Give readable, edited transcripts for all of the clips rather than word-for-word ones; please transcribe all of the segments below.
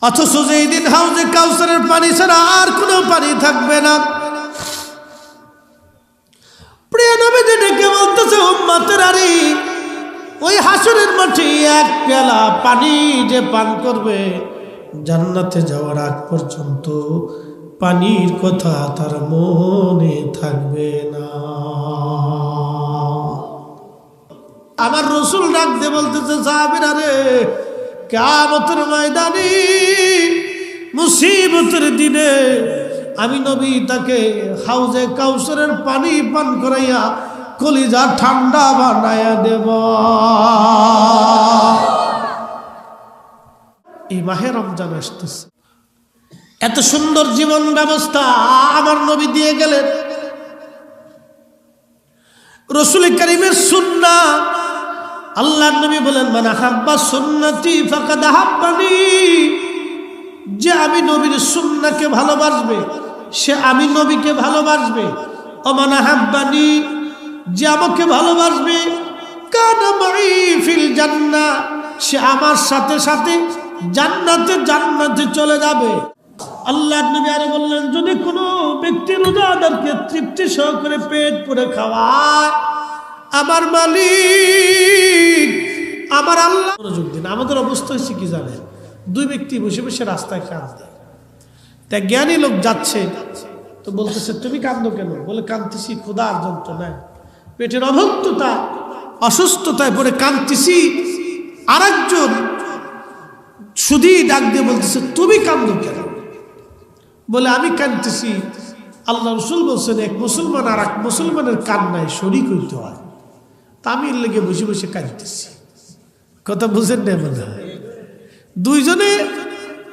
অথচ যেই দিন হাউজে কাউসারের পানি ছাড়া আর কোনো পানি থাকবে না, প্রিয় নবীজি ডেকে বলতেছে, উম্মতের আরে ওই হাসরের মাঠে এক পেয়ালা পানি যে পান করবে, জান্নাতে যাওয়ার আগ পর্যন্ত পানির কথা তার মনে থাকবে না। আমার রসুল ডাক দিয়ে বলতেছে, সাহাবীরা রে, কিয়ামতের ময়দানে মুসিবতের দিনে আমি নবী তাকে হাউজে কাউসারের পানি পান করাইয়া কলিজা ঠান্ডা বানায়া দেব। এই মাহে রমজান আসতেছে, এত সুন্দর জীবন ব্যবস্থা আমার নবী দিয়ে গেলেন। রাসূল কারীমের সুন্নাহ, আল্লাহর নবী বলেন, মান আহাব্বা সুন্নতি ফাকাদ আহাব্বানি, যে আমি নবীর সুন্নাহকে ভালোবাসবে সে আমি নবীকে ভালোবাসবে। ও মান আহাব্বানি, যে আমাকে ভালোবাসবে, কানা মাই ফিল জান্নাহ, সে আমার সাথে সাথে জান্নাতে চলে যাবে। আল্লাহর নবী আরো বললেন, যদি কোনো ব্যক্তি রোজাদারকে তৃপ্তি সহকারে পেট পুরে খাওয়ায়, আমার মালিক আমার আল্লাহ। মনোযোগ দিন, আমাদের অবস্থা হচ্ছে কি জানেন, দুই ব্যক্তি বসে বসে রাস্তায় কাঁদে, তা জ্ঞানী লোক যাচ্ছে তো বলতেছে, তুমি কাঁদো কেন? বলে, কাঁদতেছি ক্ষুধার যন্ত্রণায়, পেটের অভুক্ততা অসুস্থতায় পড়ে কাঁদতেছি। আরেকজন শুধু ডাক দিয়ে বলতেছে, তুমি কাঁদো কেন? বলে, আমি কাঁদতেছি, আল্লাহ রাসূল বলছেন এক মুসলমান আর এক মুসলমানের কান্নায় শরীক হইতে হয়, তা আমি এর লেগে বসে বসে কাঁদতেছি। কথা বুঝেন না? মনে হয় দুইজনে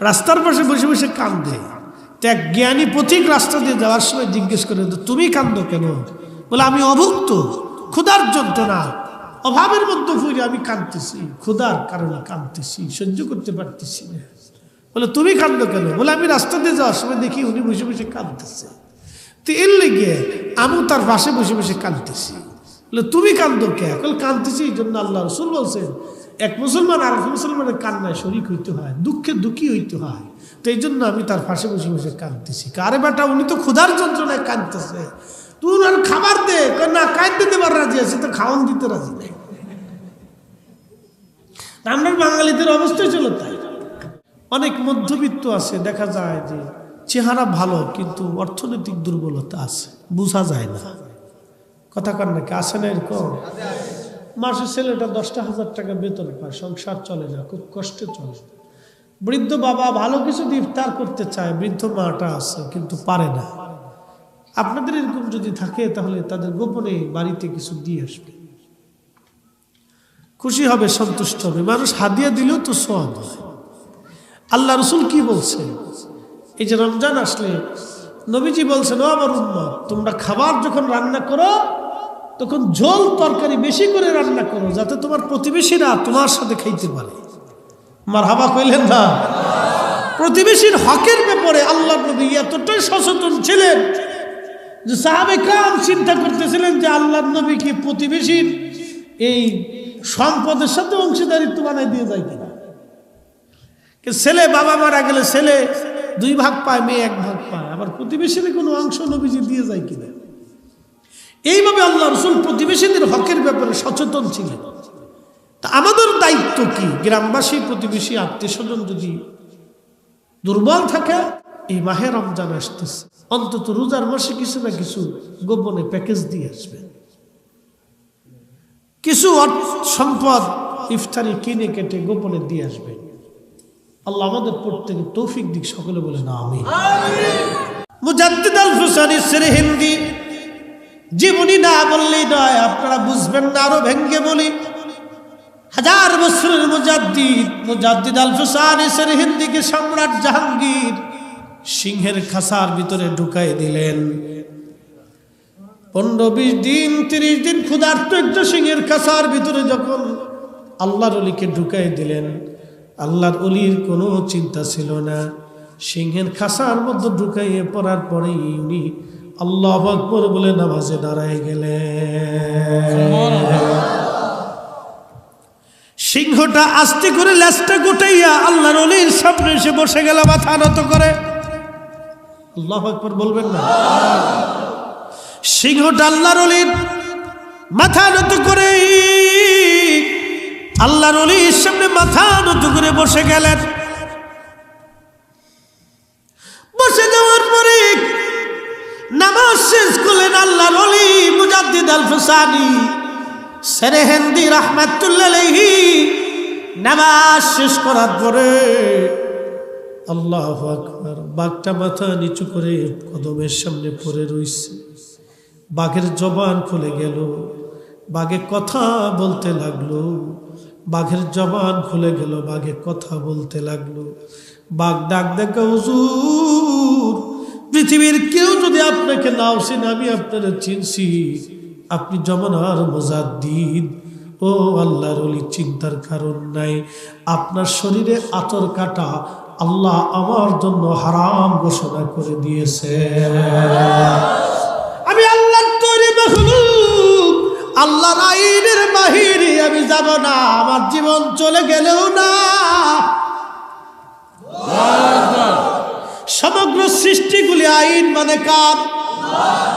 রাস্তার পাশে বসে বসে কান্দে। তো এক জ্ঞানী পথিক রাস্তা দিয়ে যাওয়ার সময় জিজ্ঞেস করে, তুমি কান্দো কেন? বলে, আমি অভুক্ত, ক্ষুধার যন্ত্রণা, অভাবের মধ্যে ফুরে আমি কাঁদতেছি, ক্ষুধার কারণে কাঁদতেছি, সহ্য করতে পারতেছি না। বলে, তুমি কান্দো কেন? বলে, আমি রাস্তা দিয়ে যাওয়ার সময় দেখি উনি বসে বসে কাঁদতেছে, তো এর লেগে আমি তার পাশে বসে বসে কাঁদতেছি। বলে, তুমি কান্দো কে? বলে, কাঁদতেছি এই জন্য আল্লাহ রাসূল বলছেন এক মুসলমান আর এক মুসলমানের কান্নায় শরীক হইতে হয়, দুঃখে দুঃখী হইতে হয়, তো এই জন্য আমি তার পাশে বসে বসে কাঁদতেছি। আরে বেটা, উনি তো ক্ষুধার যন্ত্রণায় কাঁদতেছে, তুই আর খাবার দে। না, কাঁদতে দেবার রাজি আছে, তো খাওয়ান দিতে রাজি নেই। আমরা বাঙালিদের অবস্থা চলো তাই। অনেক মধ্যবিত্ত আছে, দেখা যায় যে চেহারা ভালো কিন্তু অর্থনৈতিক দুর্বলতা আছে, বোঝা যায় না। কথা কর নাকি? আসে না এরকম? মাসে ছেলেটা 10,000 টাকা বেতন পায়, সংসার চলে না, খুব কষ্টে চলে। বৃদ্ধ বাবা ভালো কিছু দিয়ে ইফতার করতে চায়, বৃদ্ধ মাটা আছে কিন্তু পারে না। আপনাদের এরকম যদি থাকে তাহলে তাদের গোপনে বাড়িতে কিছু দিয়ে আসবে, খুশি হবে, সন্তুষ্ট হবে। মানুষ হাদিয়া দিলেও তো সওয়াব হয়। আল্লাহ রাসূল কি বলছেন? এই যে রমজান আসলে নবীজি বলছেন, ও আমার উম্মত, তোমরা খাবার যখন রান্না করো তখন ঝোল তরকারি বেশি করে রান্না করো, যাতে তোমার প্রতিবেশীরা তোমার সাথে খাইতে পারে। মারহাবা কইলেন না? প্রতিবেশীর হকের ব্যাপারে আল্লাহ নবী এতটাই সচেতন ছিলেন যে সাহাবে کرام চিন্তা করতেছিলেন যে আল্লাহ নবী কি প্রতিবেশীর এই সম্পদের সাথে অংশীদারিত্ব বানাই দিয়ে যায় কিনা। ছেলে বাবা মারা গেলে ছেলে 2 ভাগ পায়, মেয়ে 1 ভাগ পায়, আবার প্রতিবেশীর কোনো অংশ নবীজি দিয়ে যায় কিনা। এইভাবে আল্লাহ রাসূল প্রতিবেশীদের হকের ব্যাপারে সচেতন ছিলেন। তা আমাদের দায়িত্ব কি? গ্রামবাসী, প্রতিবেশী, আত্মীয়স্বজন যদি দুর্বল থাকে, এই মাহে রমজান আসতেছে, অন্তত রোজার মাসে কিছু না কিছু গোপনে প্যাকেজ দিয়ে আসবেন, কিছু সম্পদ ইফতারি কিনে কেটে গোপনে দিয়ে আসবেন। আল্লাহ আমাদের প্রত্যেকে তৌফিক দিক, সকলে বলে না আমিন। মুজাদ্দিদ আল ফুসানি সিরহিন্দি জীবনী না বললেই নয়, আপনারা বুঝবেন না, আরো ভেঙ্গে বলি। 1000 বছরের মুজাদ্দিদ আল ফুসানি সিরহিন্দিকে সম্রাট জাহাঙ্গীর সিংহের খাঁচার ভিতরে ঢুকাই দিলেন। 15-20 দিন 30 দিন ক্ষুধার্ত একটা সিংহের খাঁচার ভিতরে যখন আল্লাহর ওলিকে ঢুকাই দিলেন, আল্লাহর ওলির কোনো চিন্তা ছিল না। সিংহের খাঁচার মধ্যে ঢুকাইয়ে পড়ার পরেই উনি আল্লাহু আকবার বলে নামাজে দাঁড়ায় গেলেন। সিংহটা আস্তে করে লেজটা গোটাইয়া আল্লাহর ওলির সামনে এসে বসে গেল মাথা নত করে। আল্লাহু আকবার বলবেন না? সিংহটা আল্লাহর ওলির মাথা নত করে আল্লাহর ওলির সামনে মাথা নত করে বসে গেলেন। বসে যাওয়ার পরে নামাজ শেষ করলেন আল্লাহর ওলি মুজাদ্দিদ আল ফুসানি সেরেহেন্দি রাহমাতুল্লাহ আলাইহি। নামাজ শেষ করার পরে আল্লাহু আকবার, বাঘটা মাথা নিচু করে কদমের সামনে পড়ে রইছে। বাঘের জবান খুলে গেল, বাঘে কথা বলতে লাগলো। বাঘের জবান খুলে গেল, বাঘে কথা বলতে লাগলো। বাঘ ডাক দেখে, হুজুর, পৃথিবীর কেউ যদি আপনাকে নাও চিনে, আমি আপনারা চিনছি, আপনি জমানার মুজাদ্দিদ। ও আল্লাহর ওলি, চিন্তার কারণ নাই, আপনার শরীরে আতর কাটা আল্লাহ আমার জন্য হারাম ঘোষণা করে দিয়েছে। আমি আল্লাহর তৈরি মাখলুক, আল্লাহর আইনের বাহিরে আমি যাব না, আমার জীবন চলে গেলেও না। সমগ্র সৃষ্টিগুলি আইন মানে কার?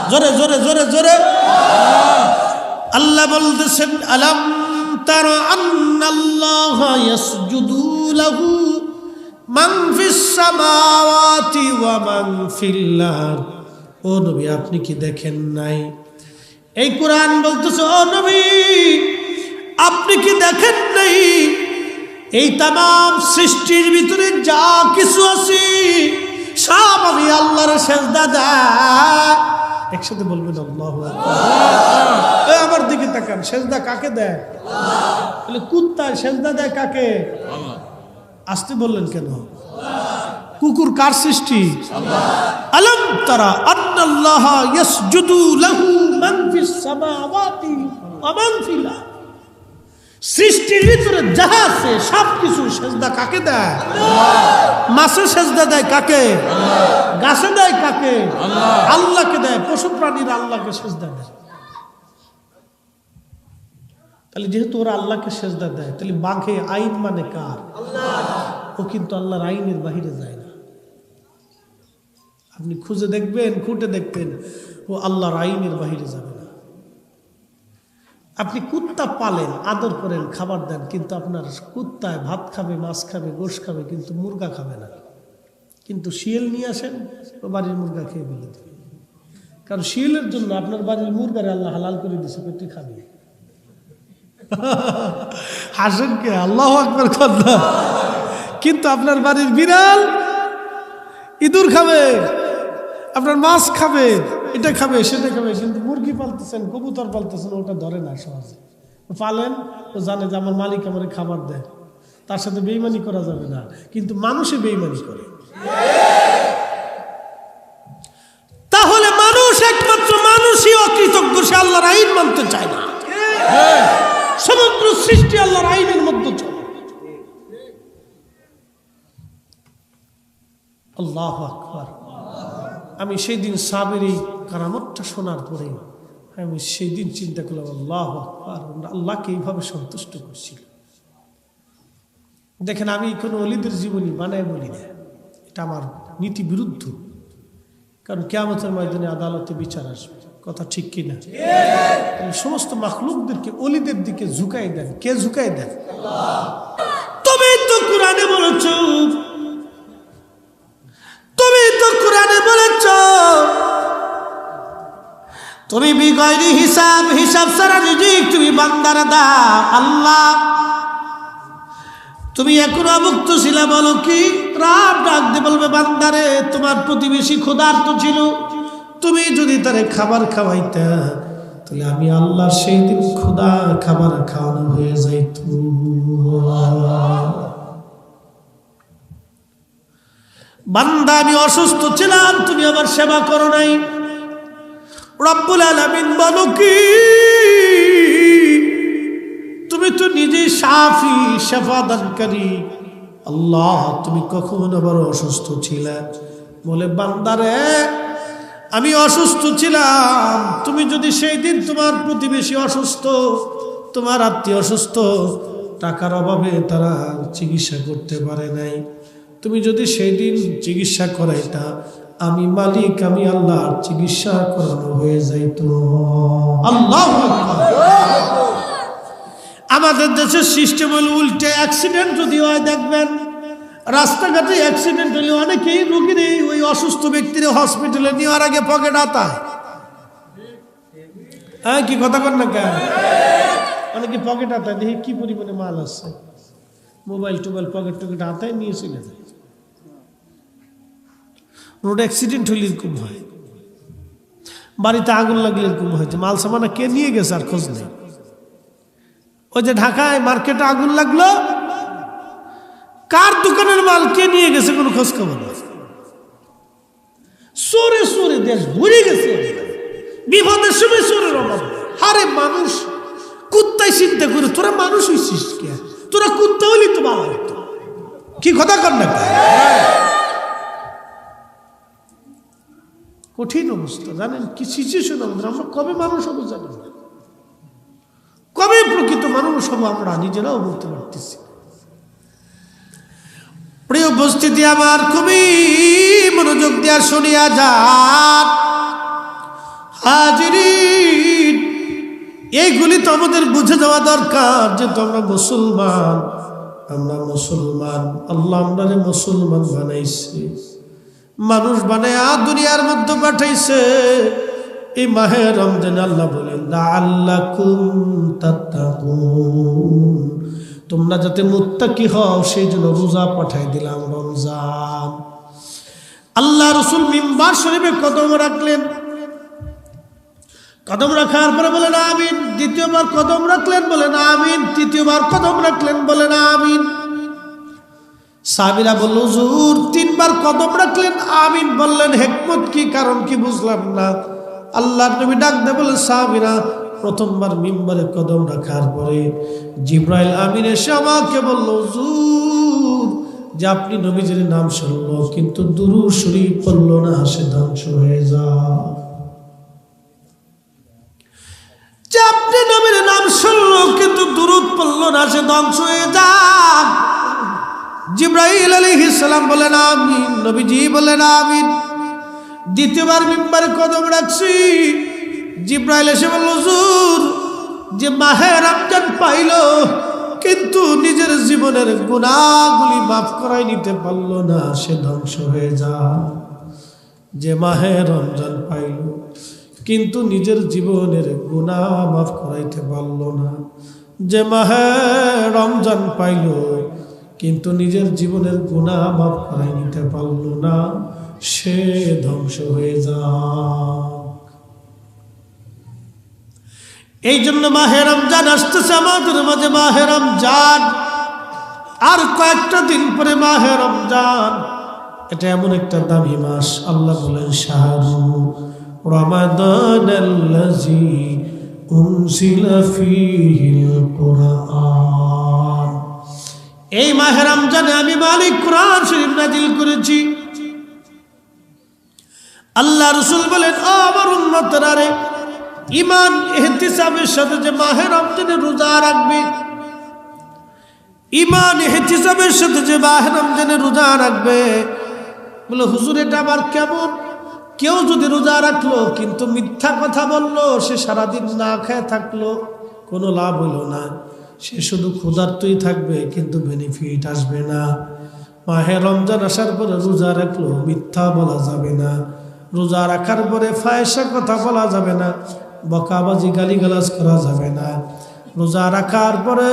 জোরে জোরে জোরে জোরে আল্লাহ বলতেছেন, আলাম তারা আন্নাল্লাহা ইয়াসজুদু লাহু মান ফিস সামাওয়াতি ওয়া মান ফিল আরদ। ও নবী, আপনি কি দেখেন নাই? এই কোরআন বলতেছে, ও নবী, আপনি কি দেখেন নাই? এই তামাম সৃষ্টির ভিতরে যা কিছু আছে সব আমি আল্লাহর সেজদা দেয়। একসাথে বলবেন আল্লাহু আকবার। আমার দিকে তাকান, সেজদা কাকে দেয়? বলে কুত্তা সেজদা দেয় কাকে? আসতে বললেন কেন? কুকুর কার সৃষ্টি? আলাম তারা আন্নাল্লাহা ইয়াসজুদু লাহু মান ফিস সামাওয়াতি ওয়া মান ফিল আরদ। সৃষ্টির ভিতরে যাহা আছে সবকিছু সেজদা কাকে দেয়? মাছে সেজদা দেয় কাকে? গাছে দেয় কাকে? আল্লাহকে দেয়। পশু প্রাণীরা আল্লাহকে সেজদা দেয়। তাহলে যেহেতু ওরা আল্লাহকে সেজদা দেয়, তাহলে বাঘে আইন মানে কার? ও কিন্তু আল্লাহর আইনের বাহিরে যায় না। আপনি খুঁজে দেখবেন, খুঁটে দেখবেন, ও আল্লাহর আইনের বাহিরে যাবে না। আপনি কুত্তা পালেন, আদর করেন, খাবার দেন, কিন্তু আপনার কুত্তায় ভাত খাবে, মাছ খাবে, গোশ খাবে, কিন্তু মুরগা খাবে না। কিন্তু শিয়াল নিয়ে আসেন, ও বাড়ির মুরগা খেয়ে ফেলে দেবে। কারণ শিয়ালের জন্য আপনার বাড়ির মুরগারে আল্লাহ হালাল করে দিয়েছে, তুই খাবি। হাসেন কে? আল্লাহু আকবার কথা। কিন্তু আপনার বাড়ির বিড়াল ইঁদুর খাবে, আপনার মাছ খাবে, এটা খাবে, সেটা খাবে, কিন্তু মুরগি পালতেছেন, কবুতর পালতেছেন, ওটা ধরে না সহজে। পালেন, ও জানে যে আমার মালিক আমার খাবার দেয়, তার সাথে বেইমানি করা যাবে না। কিন্তু মানুষে বেইমানি করে। তাহলে মানুষ, একমাত্র মানুষই অকৃতজ্ঞ, সে আল্লাহর আইন মানতে চায় না। সমগ্র সৃষ্টি আল্লাহর আইনের মধ্যে চলে। আল্লাহু আকবার। আমি সেই দিন সাহাবীর এই কারামতটা শোনার পরে আমি সেই দিন চিন্তা করলাম, আল্লাহু আকবার, আল্লাহকে এইভাবে সন্তুষ্ট করছিল। দেখেন, আমি কোনো ওলিদের জীবনী বানায় বলি না, এটা আমার নীতি বিরুদ্ধ। কারণ কিয়ামতের ময়দানে আদালতে বিচার আসবে, কথা ঠিক কিনা? সমস্ত মাখলুকদেরকে ওলিদের দিকে ঝুঁকাই দেন। কে ঝুঁকাই দেন? তুমি তো কোরআনে বলেছ, তুমি তো কোরআনে বলেছ, তুমি বিগয়রি হিসাব, হিসাব ছাড়া রিজিক তুমি বান্দার দাও। আল্লাহ, তুমি এখনো মুক্ত ছিলা, বলো কি? রাত ডাক দিয়ে বলবে, বান্দারে, তোমার প্রতিবেশী ক্ষুধার্ত ছিল, তুমি যদি তারে খাবার খাওয়াইতে, তাহলে আমি আল্লাহ সেই দিন ক্ষুধা খাবার খাওয়ানো হয়ে যাইত। বান্দা, আমি অসুস্থ ছিলাম, তুমি আমার সেবা করো নাই। রব্বুল আলামিন বলো কি? তুমি তো নিজে শাফি, শাফাদানকারী। আল্লাহ, তুমি কখন আবার অসুস্থ ছিলে? বলে, বান্দারে, আমি অসুস্থ ছিলাম, তুমি যদি সেই দিন তোমার প্রতিবেশী অসুস্থ, তোমার আত্মীয় অসুস্থ, টাকার অভাবে তারা চিকিৎসা করতে পারে নাই। তুমি যদি সেই দিন চিকিৎসা করাইতা, আমি মালিক, আমি আল্লাহর চিকিৎসা করানো হয়ে যাইত। আল্লাহু আকবার। আমাদের দেশের সিস্টেম হলো উল্টে। অ্যাক্সিডেন্ট যদি হয়, দেখবেন রাস্তাঘাটে অ্যাক্সিডেন্ট হলে অনেকেই রোগীর ওই অসুস্থ ব্যক্তির হসপিটালে নেওয়ার আগে পকেট হাতায়। হ্যাঁ, কি কথা কর না কেন? অনেকে পকেট হাতায়, দেখি কি পরিমাণে মাল আছে, মোবাইল টোবাইল পকেট টকেট হাতায় নিয়েছিলেন। রোড অ্যাক্সিডেন্ট হলে এরকম হয়, বাড়িতে আগুন লাগলে এরকম হয়েছে। মাল সামানা কে নিয়ে গেছে আর খোঁজ নেই। ওই যে ঢাকায় মার্কেটে আগুন লাগলো, কার দোকানের মাল কে নিয়ে গেছে কোনো খোঁজ খবর নেই। চোরে চোরে দেশ ভরে গেছে, বিপদের সময় চোরের অভাব। আরে মানুষ কুত্তায় চিন্তা করে, তোরা মানুষ হইছিস কে? তোরা কুত্তা হইলি তো ভালো হতো। কি কথা কর না? কঠিন অবস্থা, জানেন কি সিচুয়েশন আমাদের। আমরা কবে মানুষ হবো জানেন? কবে প্রকৃত মানুষ হবো আমরা নিজেরাও বলতে পারতেছি। প্রিয় উপস্থিতি আমার, খুবই মনোযোগ দিয়া শুনিয়া যান হাজিরিন। এইগুলি তো আমাদের বুঝে যাওয়া দরকার যে তোমরা মুসলমান, আমরা মুসলমান। আল্লাহ আমরা মুসলমান বানাইছে, মানুষ বানায় দুনিয়ার মধ্যে পাঠাইছে। এই মাহে রমজান আল্লাহ বলেন লাআল্লাকুম তাত্তাকুন, তোমরা যাতে মুত্তাকি হও সেই জন্য রোজা পাঠাই দিলাম রমজান। আল্লাহ রাসূল মিম্বার শরীফে কদম রাখলেন, কদম রাখার পরে বলেন আমিন। দ্বিতীয়বার কদম রাখলেন, বলেন আমিন। তৃতীয়বার কদম রাখলেন, বলেন আমিন। সাহাবীরা বলল হুজুর তিনবার কদম রাখলেন, আমিন বললেন, হিকমত কি, কারণ কি বুঝলাম না। আল্লাহর নবী ডাক দিয়ে বলেন সাহাবীরা, প্রথমবার মিম্বরে কদম রাখার পরে জিবরাইল আমিন এসে আমাকে বলল হুজুর যে আপনি নবীজির নাম শুনলো কিন্তু দুরূদ শরীফ পড়ল না, সে ধ্বংস হয়ে যায়। যে আপনি নবীর নাম শুনলো কিন্তু দুরূদ পড়ল না, সে ধ্বংস হয়ে যায়। জিবরাইল আলাইহিস সালাম বলেন আমিন, নবীজি বলেন আমিন। দ্বিতীয়বার মিম্বরে কদম রাখছি, জিবরাইল এসে বলল হুজুর যে মাহে রমজান পাইল কিন্তু নিজের জীবনের গুনাহগুলি মাফ করাই নিতে পারল না, সে ধ্বংস হয়ে যায়। যে মাহে রমজান পাইল কিন্তু নিজের জীবনের গুনাহ মাফ করাইতে পারল না, যে মাহে রমজান পাইল কিন্তু নিজের জীবনের গুনাহ মাফ করাই নিতে পারল না, সে ধ্বংস হয়ে যায়। এই জন্য মাহে রমজান আসতেছে আমাদের মাঝে। মাহে রমজান আর কয়েকটা দিন পরে মাহে রমজান। এটা এমন একটা দামি মাস। আল্লাহ বলেন শাহরু রমাদানাল্লাযী উনজিলা ফীহিল কুরআন। এই মাহে রমজানে আমি মালিক কুরআন শরীফ নাজিল করেছি। আল্লাহ রাসূল বলেন ও আমার উম্মতরা রে, ঈমান ইহতিসাবের সাথে যে মাহে রমজানে রোজা রাখবে, ঈমান ইহতিসাবের সাথে যে মাহে রমজানে রোজা রাখবে। বলে হুজুর এটা আবার কেমন? কেউ যদি রোজা রাখলো কিন্তু মিথ্যা কথা বললো, সে সারাদিন না খেয়ে থাকলো, কোনো লাভ হইল না, সে শুধু ক্ষুধার্তই থাকবে কিন্তু বেনিফিট আসবে না। মাহে রমজান আসার পরে রোজা রাখলো, মিথ্যা বলা যাবে না। রোজা রাখার পরে ফায়সা কথা বলা যাবে না, বকাবাজি গালিগালাজ করা যাবে না। রোজা রাখার পরে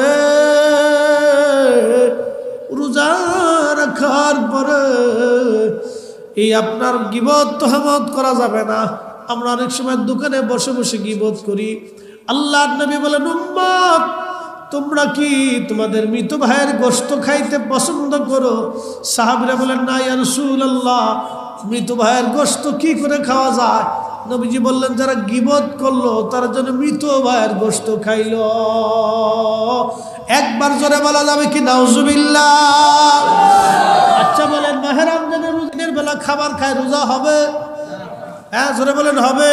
এই আপনার গীবত তোহমত করা যাবে না। আমরা অনেক সময় দোকানে বসে বসে গীবত করি। আল্লাহর নবী বলেন উম্মত তোমরা কি তোমাদের মৃত ভাইয়ের গোশত খাইতে পছন্দ করো? সাহাবীরা বলেন না ইয়া রাসূলুল্লাহ, মৃত ভাইয়ের গোশত কি করে খাওয়া যায়? নবীজি বললেন যারা গীবত করলো তার জন্য মৃত ভাইয়ের গোশত খাইল। একবার জোরে বলা যাবে কি নাউজুবিল্লাহ? আচ্ছা বলেন মাহে রমজানের দিনের বেলা খাবার খায় রোজা হবে? হ্যাঁ জোরে বলেন হবে?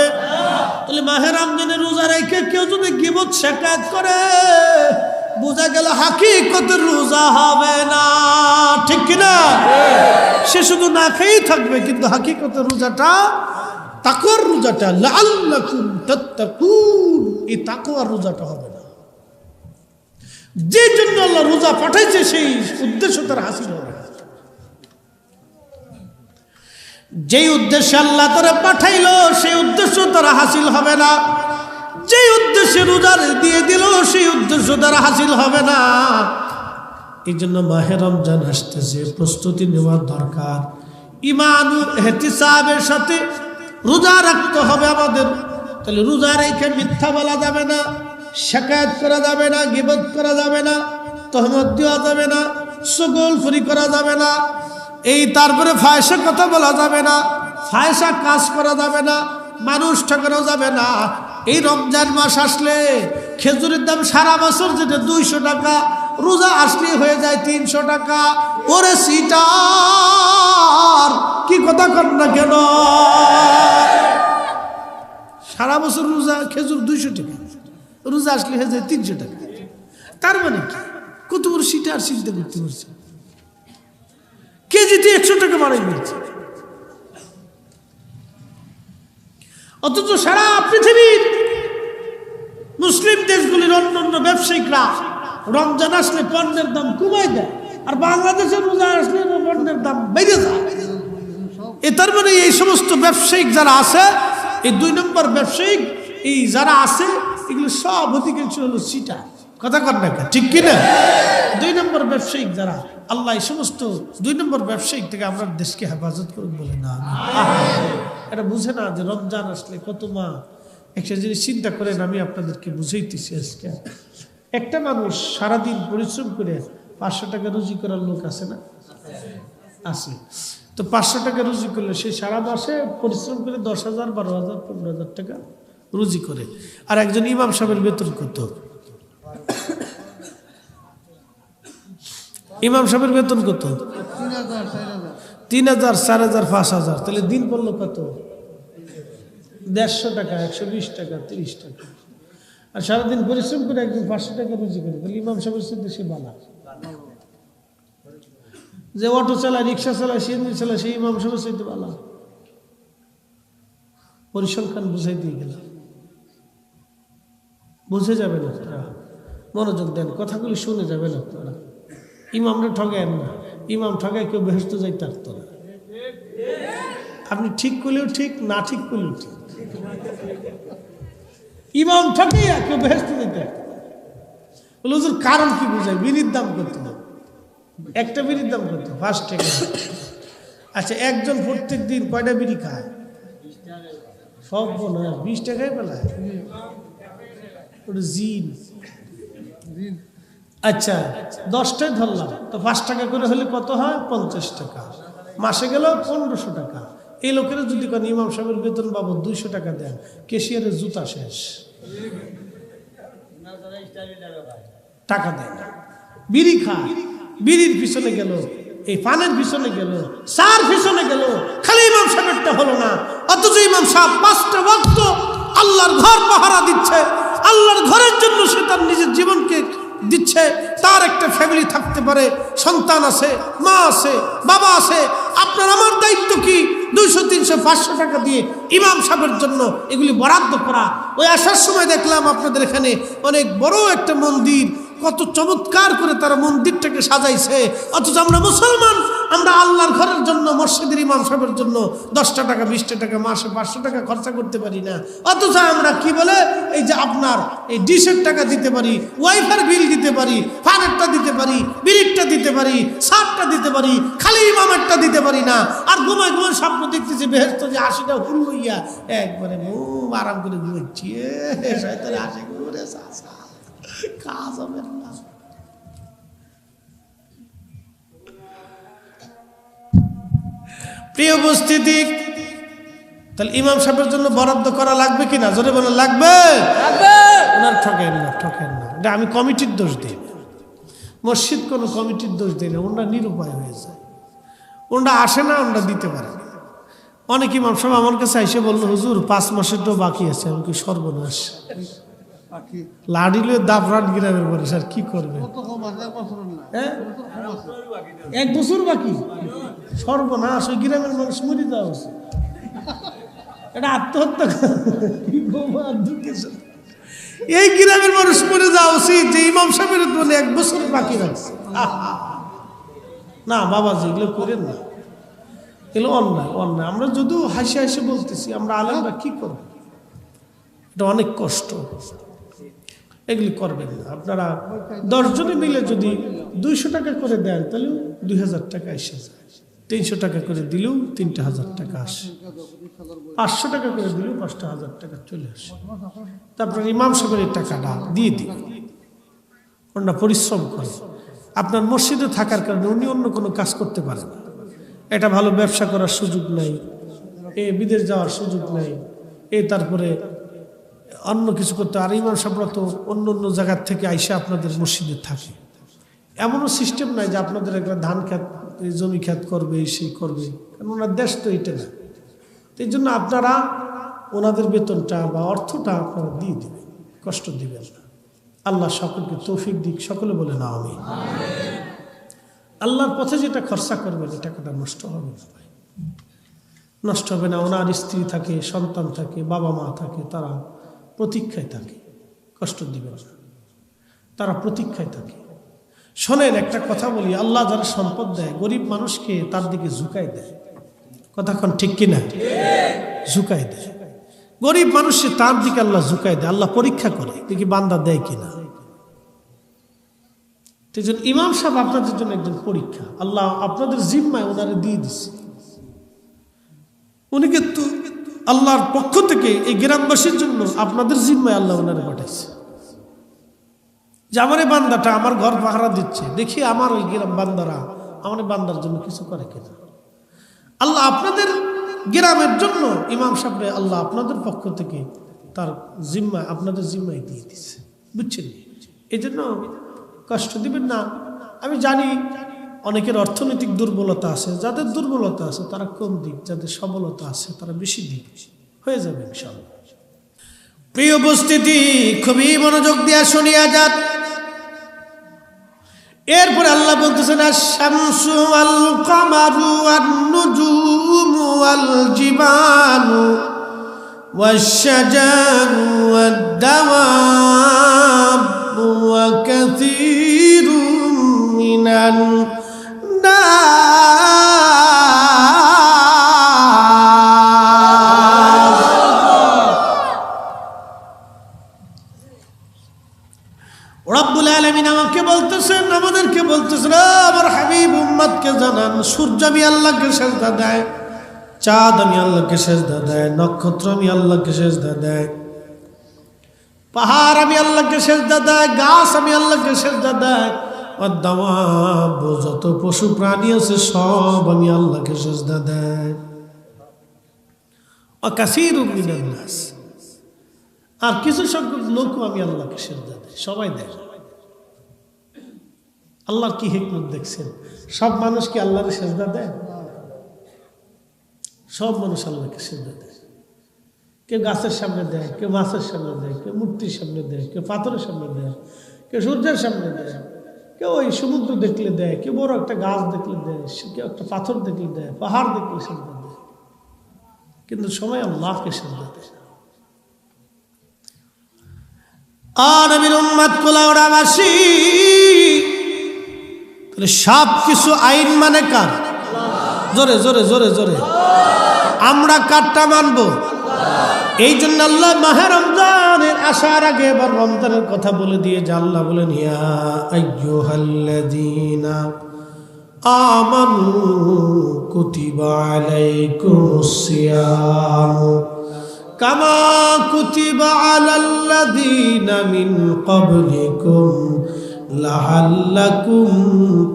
তাহলে মাহে রমজানের রোজা রেখে কেউ যদি গীবত শিকায়ত করে বোঝা গেল হাকিকতের রোজা হবে না, ঠিক কিনা? সে শুধু না খেয়েই থাকবে, কিন্তু হাকিকতের রোজাটা, তাকওয়ার রোজাটা, লাআল্লাকুম তাত্তাকুন, এই তাকওয়ার রোজাটা হবে না। যে জন্য আল্লাহ রোজা পাঠাইছে সেই উদ্দেশ্য তার হাসিল হবে না। যেই উদ্দেশ্যে আল্লাহ তারা পাঠাইলো সেই উদ্দেশ্য তারা হাসিল হবে না। যেই উদ্দেশ্যে রোজা দিয়ে দিল সেই উদ্দেশ্য তারা হাসিল হবে না। এই জন্য মাহে রমজান আসতেছে, প্রস্তুতি নেওয়ার দরকার। ঈমান ও ইহতিসাবের সাথে রোজা রাখতে হবে আমাদের। তাহলে রোজা রেখে মিথ্যা বলা যাবে না, শিকায়ত করা যাবে না, গীবত করা যাবে না, তহমত দেওয়া যাবে না, চগলখড়ি করা যাবে না, এই তারপরে ফায়সা কথা বলা যাবে না, ফায়সা কাজ করা যাবে না, মানুষ ঠকানো যাবে না। এই রমজান মাস আসলে খেজুরের দাম সারা বছর যেটা 200 টাকা, রোজা আসলে হয়ে যায় 300 টাকা। ওরে সিটার, কি কথা কর না কেন? সারা বছর রোজা খেজুর 200 টাকা, রোজা আসলে হয়ে যায় 300 টাকা। তার মানে কি? কত বড় সিটার চিন্তা করতে পারছে? কেজিতে 100 টাকা বাড়াই দিচ্ছে। অথচ সারা পৃথিবীর মুসলিম দেশগুলির অন্যান্য ব্যবসায়িকরা রমজান আসলে পণ্যের দাম কমাই দেয়, আর বাংলাদেশের রোজা আসলে পণ্যের দাম বেড়ে যায়। তার মানে এই সমস্ত ব্যবসায়িক যারা আছে, এই 2 নম্বর ব্যবসায়িক এই যারা আছে, এগুলো সব অধিকাংশ হলো সিটা। কথা কর না, ঠিক কিনা? 2 নম্বর ব্যবসায়িক যারা, আল্লাহ এই সমস্ত 2 নম্বর ব্যবসায়িক থেকে আমরা দেশকে হেফাজত করুন বলে না। এটা বুঝে না যে রমজান আসলে কত মা। একটা জিনিস চিন্তা করেন, আমি আপনাদেরকে বুঝাইতেছি আজকে। একটা মানুষ সারাদিন পরিশ্রম করে 500 টাকা রুজি করার লোক আছে না? আছে। তো 500 টাকা রুজি করলে সে সারা মাসে পরিশ্রম করে 10,000, 12,000, 15,000 টাকা রুজি করে। আর একজন ইমাম সাহেবের বেতন কত? ইমাম সাহেবের বেতন কত? 3,000, 4,000, 5,000। তাহলে দিন পড়লো কত? 150 টাকা, 120 টাকা, 30 টাকা। আর সারাদিন পরিশ্রম করে একজন 500 টাকা রুজি করে, তাহলে ইমাম সাহেবের সাথে সে বালা। যে অটো চালায়, রিক্সা চালায়, সিএনজি চালায়, সেই ইমাম সাহেবের সাথে বালা। পরিসংখ্যান বুঝাই দিয়ে গেলাম, বুঝে যাবেন আপনারা। মনোযোগ দেন, কথাগুলি শুনে যাবেন আপনারা। ইমামরা ঠগায় না, ইমাম ঠগায় কেউ বেহেশতে যাইতে পারত না। আপনি ঠিক করলেও ঠিক, না ঠিক করলেও ঠিক। ইমাম ঠকাইয়া কেউ বেহেশতে যাইতে পারত না। বলে হুজুর কারণ কি বুঝায়? বিড়ির দাম কত? একটা বিড়ির দাম কত? 5 টাকা। আচ্ছা, একজন প্রত্যেক দিন কয়টা বিড়ি খায়? সব না, 20 টাকায় পেলায়। ওটা জিন। আচ্ছা, 10টায় ধরলাম, তো 5 টাকা করে হলে কত হয়? 50 টাকা। মাসে গেল 1,500 টাকা। এই লোকেরা যদি কোন ইমাম সাহেবের বেতন বাবদ 200 টাকা দেন, কেশিয়ারের জুতা শেষ, টাকা দেয় না। বিড়ি খায়, বিড়ির পিছনে গেল, এই পানের পিছনে গেল, চার পিছনে গেল, খালি ইমাম সাহেবটা হলো না। অথচ ইমাম সাহেব 5টা ওয়াক্ত আল্লাহর ঘর পাহারা দিচ্ছে, আল্লাহর ঘরের জন্য সে তার নিজের জীবনকে দিচ্ছে। তার একটা ফ্যামিলি থাকতে পারে, সন্তান আছে, মা আছে, বাবা আছে। আপনার আমার দায়িত্ব কি? 200, 300, 500 টাকা দিয়ে ইমাম সাহেবের জন্য এগুলি বরাদ্দ করা। ওই আসার সময় দেখলাম আপনাদের এখানে অনেক বড় একটা মন্দির, কত চমৎকার করে তারা মন্দিরটাকে সাজাইছে। অথচ আমরা মুসলমান, আমরা আল্লাহর ঘরের জন্য, মসজিদের ইমাম সাহেবের জন্য 10টা টাকা, 20টা টাকা, মাসে 500 টাকা খরচা করতে পারি না। অথচ আমরা কি বলে, এই যে আপনার এই ডিশের টাকা দিতে পারি, ওয়াইফাই বিল দিতে পারি, ফানেরটা দিতে পারি, বিলিটটা দিতে পারি, সারটা দিতে পারি, খালি ইমামেরটা দিতে পারি না। আর ঘুমায় ঘুমায় স্বপ্ন দেখতেছি বেহেশত যে 80টা হুল লইয়া একবারে আরাম করে ঘুমাচ্ছি। শয়তানে আসে ঘুরে কাজ হবে না। প্রিয় উপস্থিতি, তাহলে ইমাম সাহেবের জন্য বরাদ্দ করা লাগবে কিনা? জোরে বলেন লাগবে। ওনার ঠকেন না, ঠকেন না। এটা আমি কমিটির দোষ দিই, মসজিদ কোনো কমিটির দোষ দিই না। ওনারা নিরুপায় হয়ে যায়, ওনারা আসে না, ওনারা দিতে পারে না। অনেক ইমাম সাহেব আমার কাছে এসে বললো, হুজুর 5 মাসের তো বাকি আছে। আমি কি সর্বনাশ, লাড়িলে দাবরান গ্রামের মানুষ আর কি করবে? এক বছর বাকি, সর্বনাশ। ওই গ্রামের মানুষ মরে যাওয়া উচিত, এটা আত্মহত্যা। এই গ্রামের মানুষ মরে যাওয়া উচিত যে ইমাম সাহেবের বলে এক বছর বাকি রাখছে। না বাবাজি, এগুলো করেন না, এগুলো অন্যায় অন্যায়। আমরা যদিও হাসি হাসি বলতেছি, আমরা আলেমরা কি করব? এটা অনেক কষ্ট, এগুলি করবেন না আপনারা। 10 জনে মিলে যদি 200 টাকা করে দেন তাহলে 2000 টাকা এসে যায়। 300 টাকা করে দিলেও 3000 টাকা আসে। 500 টাকা করে দিলেও 5000 টাকা চলে আসে। তারপর ইমাম সাহেবের টাকাটা দিয়ে দিন, ওনারা পরিশ্রম করে। আপনার মসজিদে থাকার কারণে উনি অন্য কোনো কাজ করতে পারেন না। এটা ভালো ব্যবসা করার সুযোগ নাই, বিদেশ যাওয়ার সুযোগ নাই, তারপরে অন্য কিছু করতে। আর ইমাম সাহেবরা তো অন্য অন্য জায়গার থেকে আইসা আপনাদের মসজিদে থাকে। এমনও সিস্টেম নাই যে আপনাদের একটা ধান খেত, জমি খেত করবে, সেই করবে, কারণ ওনার দেশ তো এটা না। এই জন্য আপনারা ওনাদের বেতনটা বা অর্থটা আপনারা দিয়ে দেবেন, কষ্ট দিবেন না। আল্লাহ সকলকে তৌফিক দিক। সকলে বলে না আমি। আল্লাহর পথে যেটা খরচা করবেন এই টাকাটা নষ্ট হবে না ভাই, নষ্ট হবে না। ওনার স্ত্রী থাকে, সন্তান থাকে, বাবা মা থাকে, তারা প্রতীক্ষায় থাকে, কষ্ট দিবেন না, তারা প্রতীক্ষায় থাকে। শোনেন একটা কথা বলি, আল্লাহ যারা সম্পদ দেয় গরিব মানুষকে তার দিকে ঝুঁকাই দেয়। কথাক্ষণ ঠিক কিনা? ঝুঁকাই দেয় গরিব মানুষকে, তার দিকে আল্লাহ ঝুঁকাই দেয়। আল্লাহ পরীক্ষা করে দেখি বান্দা দেয় কিনা। ইমাম সাহেব আপনাদের জন্য একজন পরীক্ষা। আল্লাহ আপনাদের জিম্মায় ওনারে দিয়ে দিচ্ছে। উনি কিন্তু আল্লাহর পক্ষ থেকে এই গ্রামবাসীর জন্য আপনাদের জিম্মায় আল্লাহ ওনারে পাঠাইছে যে আমার এই বান্দাটা আমার ঘর পাহারা দিচ্ছে, দেখি আমার ওই গ্রাম বান্দারা আমার বান্দার জন্য কিছু করে কিনা। আল্লাহ আপনাদের গ্রামের জন্য ইমাম সাহেবরে আল্লাহ আপনাদের পক্ষ থেকে তার জিম্মায়, আপনাদের জিম্মায় দিয়ে দিচ্ছে। বুঝছেন? এই জন্য কষ্ট দিবেন না। আমি জানি অনেকের অর্থনৈতিক দুর্বলতা আছে, যাদের দুর্বলতা আছে তারা কম দিক, যাদের সবলতা আছে তারা বেশি দিক, হয়ে যাবে ইনশাআল্লাহ। প্রিয় উপস্থিতি, খুবই মনোযোগ দিয়া শুনিয়া যান। এরপরে আল্লাহ বলতেছেন আশ-শামসু ওয়াল কামারু ওয়ান নুজুমু ওয়াল জিবালু ওয়াশ-শাজারু ওয়াদ-দাওয়াবু ওয়া কাসীরুম মিনান রব্বুল আলামিন আমাকে বলতেছেন, আমাদেরকে বলতেছেন, আমার হাবিব উম্মতকে জানান, সূর্য আমি আল্লাহকে সেজদা দেয়, চাঁদ আমি আল্লাহকে সেজদা দেয়, নক্ষত্র আমি আল্লাহকে সেজদা দেয়, পাহাড় আমি আল্লাহকে সেজদা দেয়, গাছ আমি আল্লাহকে সেজদা দেয়, আর দাওয়াব যত পশু প্রাণী আছে সব আমি আল্লাহকে সেজদা দেয়। ওয়া কাসীরুম মিনান নাস, আর কিছু সংখ্যক লোক আমি আল্লাহকে সেজদা দেয়। সবাই দেয়। আল্লাহর কি হিকমত দেখছেন? সব মানুষ কি আল্লাহরে সেজদা দেয়? সব মানুষ আল্লাহকে সেজদা দেয়। কেউ গাছের সামনে দেয়, কেউ মাছের সামনে দেয়, কেউ মূর্তির সামনে দেয়, কেউ পাথরের সামনে দেয়, কেউ সূর্যের সামনে দেয়, কেউ ওই সমুদ্র দেখলে দেয়, কেউ বড় একটা গাছ দেখলে দেয়, কেউ একটা পাথর দেখলে দেয়, পাহাড় দেখলে সেজদা দেয়, কিন্তু সবাই আল্লাহকে সেজদা দেয়। আর নবীর উম্মত কুলাউড়াবাসী, তাহলে সব কিছু আইন মানে কার? জোরে জোরে জোরে জোরে। আমরা কারটা মানব? এই জন্য আল্লাহ মাহে রমজানের আসার আগে এবার রমজানের কথা বলে দিয়ে যে আল্লাহ বলেন, ইয়া আইয়ুহাল্লাযীনা আমানু কুতিবা আলাইকুমুস সিয়াম কামা কুতিবা আলাল্লাযীনা মিন ক্বাবলিকুম লাআল্লাকুম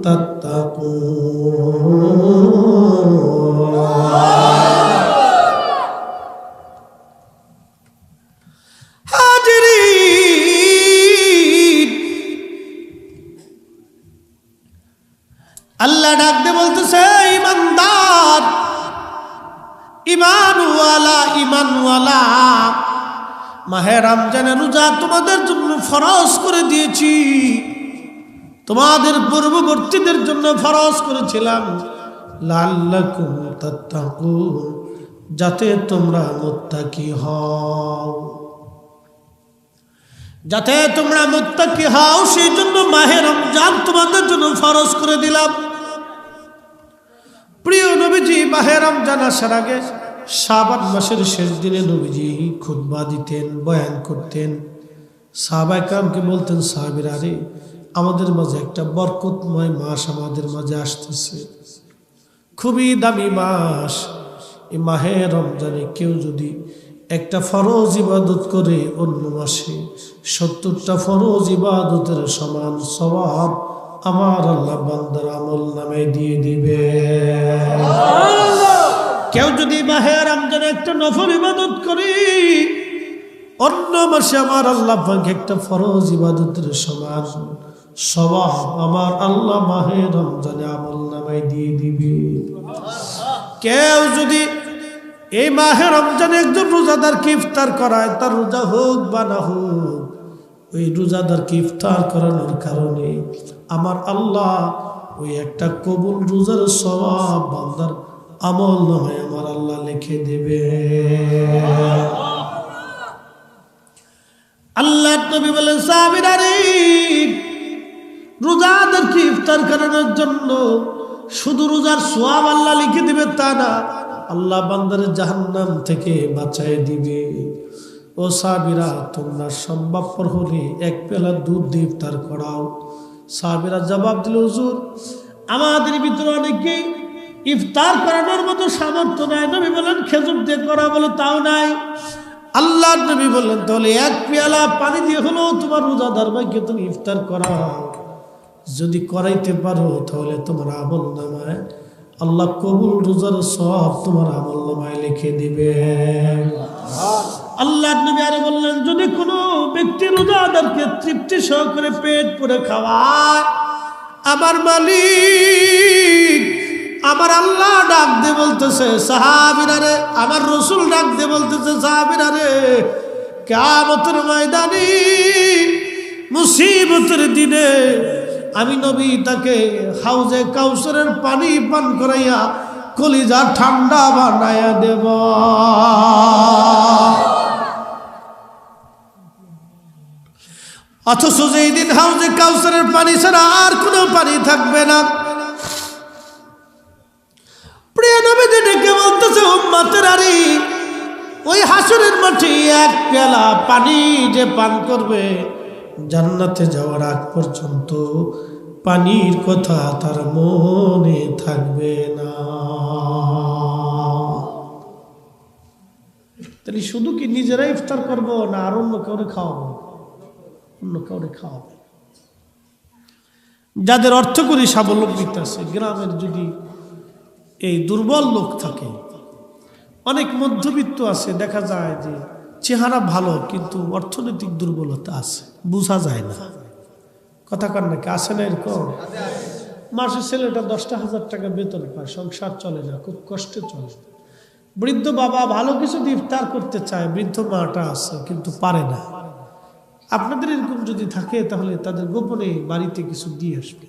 তাত্তাকুন। হাজিরিন, আল্লাহ ডাক দিয়ে বলতেছে, ইমানদার, ইমানওয়ালা, ইমানওয়ালা, মাহে রমজানের রোজা তোমাদের জন্য ফরজ করে দিয়েছি, তোমাদের পূর্ববর্তীদের জন্য ফরজ করেছিলাম, লাআল্লাকুম তাত্তাকুন, যাতে তোমরা মুত্তাকি হও, যাতে তোমরা মুত্তাকি হও, সেই জন্য মাহে রমজান তোমাদের জন্য ফরজ করে দিলাম। প্রিয় নবীজি মাহে রমজান আসার আগে শাবান মাসের শেষ দিনে নবীজি খুতবা দিতেন, বয়ান করতেন। সাহাবায়ে কেরামকে বলতেন, সাহাবীরা রে, আমাদের মাঝে একটা বরকতময় মাস আমাদের মাঝে আসতেছে, খুবই দামি মাস। এই মাহে রমজানে কেউ যদি একটা ফরজ ইবাদত করে অন্য মাসে 70টা ফরজ ইবাদতের সমান সওয়াব আমার আল্লাহ বান্দার আমল নামে দিয়ে দিবে। কেউ যদি মাহে রমজানে একটা নফল ইবাদত করে অন্য মাসে আমার আল্লাহ পাক একটা ফরজ ইবাদতের সমান সওয়াব আমার আল্লাহ মাহে রমজানে আমল নামে দিয়ে দিবে। কেউ যদি এই মাহে রমজানে একজন রোজাদারকে ইফতার করায়, তার রোজা হোক বা না হোক, ওই রোজাদারকে ইফতার করানোর কারণে আমার আল্লাহ ওই একটা কবুল রোজার সওয়াব বান্দার আমল নামায় আমার আল্লাহ লিখে দেবে। আল্লাহ নবী বলেন, সাহাবীরা রে, রোজাদারকে ইফতার করানোর জন্য শুধু রোজার সওয়াব আল্লাহ লিখে দিবে তা না, আল্লাহ বান্দারে জাহান্নাম থেকে বাঁচায় দিবে। ও সাহাবীরা, তোমরা সম্ভবপর হলে এক পেলা দুধ দিয়ে ইফতার করাও। সাহাবীরা জবাব দিল, হুজুর আমাদের ভিতরে অনেকেই ইফতার করানোর মতো সামর্থ্য নাই। নবী বলেন, খেজুর দিয়ে করা, বলে তাও নাই। আল্লাহ নবী বললেন, তাহলে এক পেয়ালা পানি দিয়ে হলেও তোমার রোজাদার ভাইকে তুমি ইফতার করাও। যদি করাইতে পারো তাহলে তোমার আমল নামায় আল্লাহ কবুল রোজার সওয়াব তোমার আমল নামায় লিখে দিবে। আল্লাহ নবী আরো বললেন, যদি কোনো ব্যক্তি রোজাদারকে তৃপ্তি সহকারে পেট পুরে খাওয়ায়, আমার মালিক আমার আল্লাহ ডাক দিয়ে বলতেছে, সাহাবীরা রে, আমার রাসূল ডাক দিয়ে বলতেছে, সাহাবীরা রে, কিয়ামতের ময়দানে মুসিবতের দিনে আমি নবী তাকে হাউজে কাউসারের পানি পান করাইয়া কলিজা ঠান্ডা বানায়া দেব। অথচ যেই দিন হাউজে কাউসারের পানি ছাড়া আর কোনো পানি থাকবে না, প্রিয় নবীজি ডেকে বলতেছে, উম্মতেরা রে, ওই হাসরের মাঠে এক পেয়ালা পানি যে পান করবে, জান্নাতে যাওয়ার আগ পর্যন্ত পানির কথা তার মনে থাকবে না। তাহলে শুধু কি নিজেরা ইফতার করবো না আর অন্য কাউরে খাওয়াবো? অন্য কাউরে খাওয়াবো। যাদের অর্থ করি স্বাবলম্বিতা আছে, গ্রামের যদি এই দুর্বল লোক থাকে, অনেক মধ্যবিত্ত আছে, দেখা যায় যে চেহারা ভালো কিন্তু অর্থনৈতিক দুর্বলতা আছে, বোঝা যায় না। কথা কার নাকি আসে না? এরকম মাসের ছেলেটা 10,000 টাকা বেতন পায়, সংসার চলে না, খুব কষ্টে চলে। বৃদ্ধ বাবা ভালো কিছু দিয়ে ইফতার করতে চায়, বৃদ্ধ মাটা আছে কিন্তু পারে না। আপনাদের এরকম যদি থাকে তাহলে তাদের গোপনে বাড়িতে কিছু দিয়ে আসবে,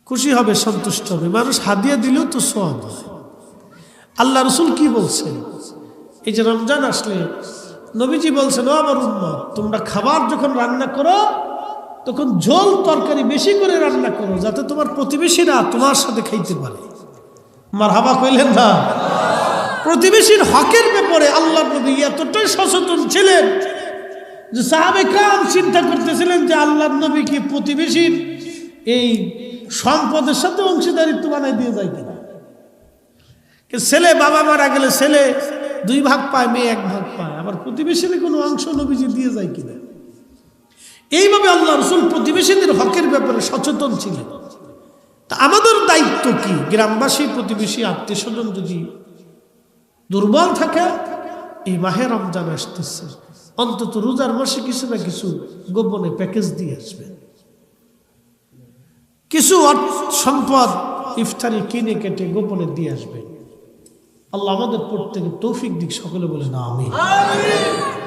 খুশি হবে, সন্তুষ্ট হবে। মানুষ হাদিয়া দিলেও তো সওয়াব হয়। আল্লাহ রাসূল কি বলছেন? এই যে রমজান আসলে নবীজি বলছেন, ও আমার উম্মত, তোমরা খাবার যখন রান্না করো তখন ঝোল তরকারি বেশি করে রান্না করো, যাতে তোমার প্রতিবেশীরা তোমার সাথে খাইতে পারে। মারহাবা কইলেন না? প্রতিবেশীর হকের ব্যাপারে আল্লাহ নবী এতটাই সচেতন ছিলেন যে সাহাবে কেরাম চিন্তা করতেছিলেন যে আল্লাহ নবী কি প্রতিবেশীর এই সম্পদের সাথে অংশীদারিত্ব বানাই দিয়ে যায় কিনা। ছেলে বাবা মারা গেলে ছেলে 2 ভাগ পায়, মেয়ে 1 ভাগ পায়, আবার প্রতিবেশীর কোনো অংশ নবীজি দিয়ে যায় কিনা। এইভাবে আল্লাহ রাসূল প্রতিবেশীদের হকের ব্যাপারে সচেতন ছিলেন। তা আমাদের দায়িত্ব কি? গ্রামবাসী, প্রতিবেশী, আত্মীয় স্বজন যদি দুর্বল থাকে, এই মাহে রমজান আসতেছে, অন্তত রোজার মাসে কিছু না কিছু গোপনে প্যাকেজ দিয়ে আসবেন। কিছু সম্পদ ইফতারি কিনে কেটে গোপনে দিয়ে আসবেন। আল্লাহ আমাদের প্রত্যেকে তৌফিক দিক, সকলে বলে না আমিন।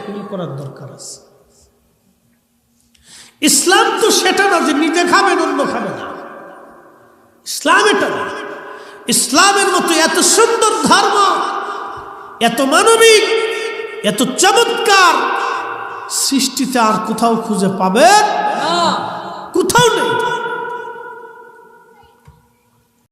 এগুলো করার দরকার আছে। ইসলাম তো সেটা না যে নিজে খাবেন অন্য খাবে না। ইসলাম এটা না। ইসলামের মতো এত সুন্দর ধর্ম, এত মানবিক, এত চমৎকার সৃষ্টিতে আর কোথাও খুঁজে পাবেন